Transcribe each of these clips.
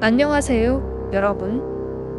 안녕하세요, 여러분.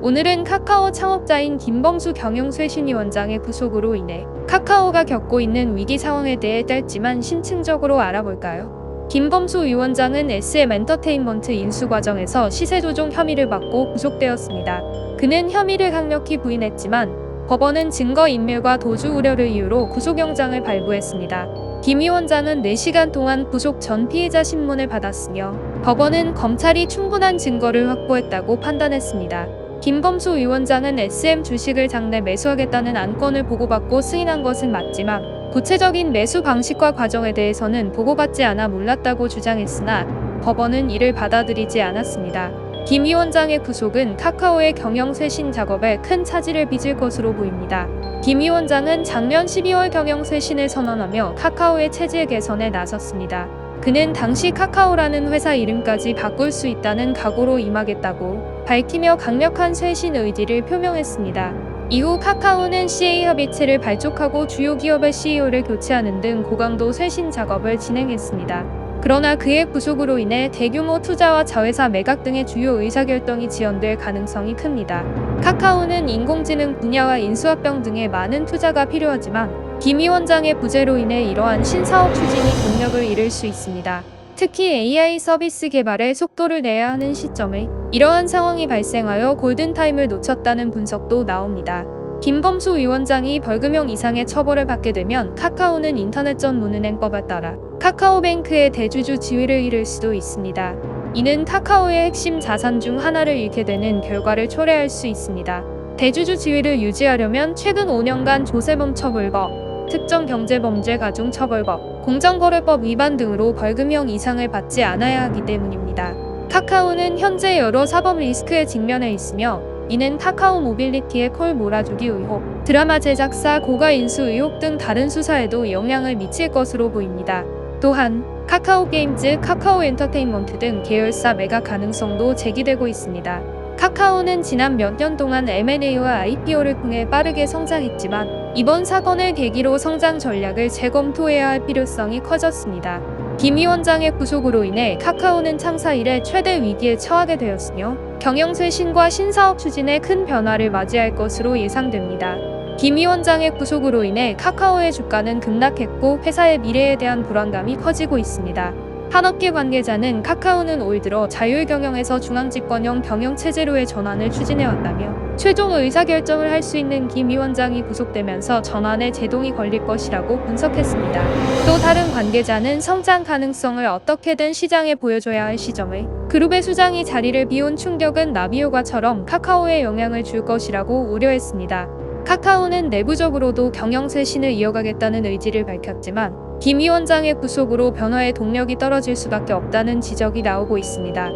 오늘은 카카오 창업자인 김범수 경영쇄신위원장의 구속으로 인해 카카오가 겪고 있는 위기 상황에 대해 짧지만 심층적으로 알아볼까요? 김범수 위원장은 SM엔터테인먼트 인수 과정에서 시세 조종 혐의를 받고 구속되었습니다. 그는 혐의를 강력히 부인했지만 법원은 증거인멸과 도주 우려를 이유로 구속영장을 발부했습니다. 김 위원장은 4시간 동안 구속 전 피의자 신문을 받았으며 법원은 검찰이 충분한 증거를 확보했다고 판단했습니다. 김범수 위원장은 SM 주식을 장내 매수하겠다는 안건을 보고받고 승인한 것은 맞지만 구체적인 매수 방식과 과정에 대해서는 보고받지 않아 몰랐다고 주장했으나 법원은 이를 받아들이지 않았습니다. 김 위원장의 구속은 카카오의 경영쇄신 작업에 큰 차질을 빚을 것으로 보입니다. 김 위원장은 작년 12월 경영쇄신을 선언하며 카카오의 체질 개선에 나섰습니다. 그는 당시 카카오라는 회사 이름까지 바꿀 수 있다는 각오로 임하겠다고 밝히며 강력한 쇄신 의지를 표명했습니다. 이후 카카오는 CA협의체를 발족하고 주요 기업의 CEO를 교체하는 등 고강도 쇄신 작업을 진행했습니다. 그러나 그의 구속으로 인해 대규모 투자와 자회사 매각 등의 주요 의사결정이 지연될 가능성이 큽니다. 카카오는 인공지능 분야와 인수합병 등의 많은 투자가 필요하지만 김 위원장의 부재로 인해 이러한 신사업 추진이 동력을 잃을 수 있습니다. 특히 AI 서비스 개발에 속도를 내야 하는 시점에 이러한 상황이 발생하여 골든타임을 놓쳤다는 분석도 나옵니다. 김범수 위원장이 벌금형 이상의 처벌을 받게 되면 카카오는 인터넷 전 문은행법에 따라 카카오뱅크의 대주주 지위를 잃을 수도 있습니다. 이는 카카오의 핵심 자산 중 하나를 잃게 되는 결과를 초래할 수 있습니다. 대주주 지위를 유지하려면 최근 5년간 조세범 처벌법, 특정경제범죄 가중처벌법, 공정거래법 위반 등으로 벌금형 이상을 받지 않아야 하기 때문입니다. 카카오는 현재 여러 사법 리스크에 직면해 있으며 이는 카카오 모빌리티의 콜 몰아주기 의혹, 드라마 제작사 고가 인수 의혹 등 다른 수사에도 영향을 미칠 것으로 보입니다. 또한 카카오 게임즈, 카카오 엔터테인먼트 등 계열사 매각 가능성도 제기되고 있습니다. 카카오는 지난 몇 년 동안 M&A와 IPO를 통해 빠르게 성장했지만 이번 사건을 계기로 성장 전략을 재검토해야 할 필요성이 커졌습니다. 김 위원장의 구속으로 인해 카카오는 창사 이래 최대 위기에 처하게 되었으며 경영쇄신과 신사업 추진에 큰 변화를 맞이할 것으로 예상됩니다. 김 위원장의 구속으로 인해 카카오의 주가는 급락했고 회사의 미래에 대한 불안감이 커지고 있습니다. 한 업계 관계자는 카카오는 올 들어 자율경영에서 중앙집권형 경영체제로의 전환을 추진해왔다며 최종 의사결정을 할 수 있는 김 위원장이 구속되면서 전환에 제동이 걸릴 것이라고 분석했습니다. 또 다른 관계자는 성장 가능성을 어떻게든 시장에 보여줘야 할 시점에 그룹의 수장이 자리를 비운 충격은 나비효과처럼 카카오에 영향을 줄 것이라고 우려했습니다. 카카오는 내부적으로도 경영쇄신을 이어가겠다는 의지를 밝혔지만 김 위원장의 구속으로 변화의 동력이 떨어질 수밖에 없다는 지적이 나오고 있습니다.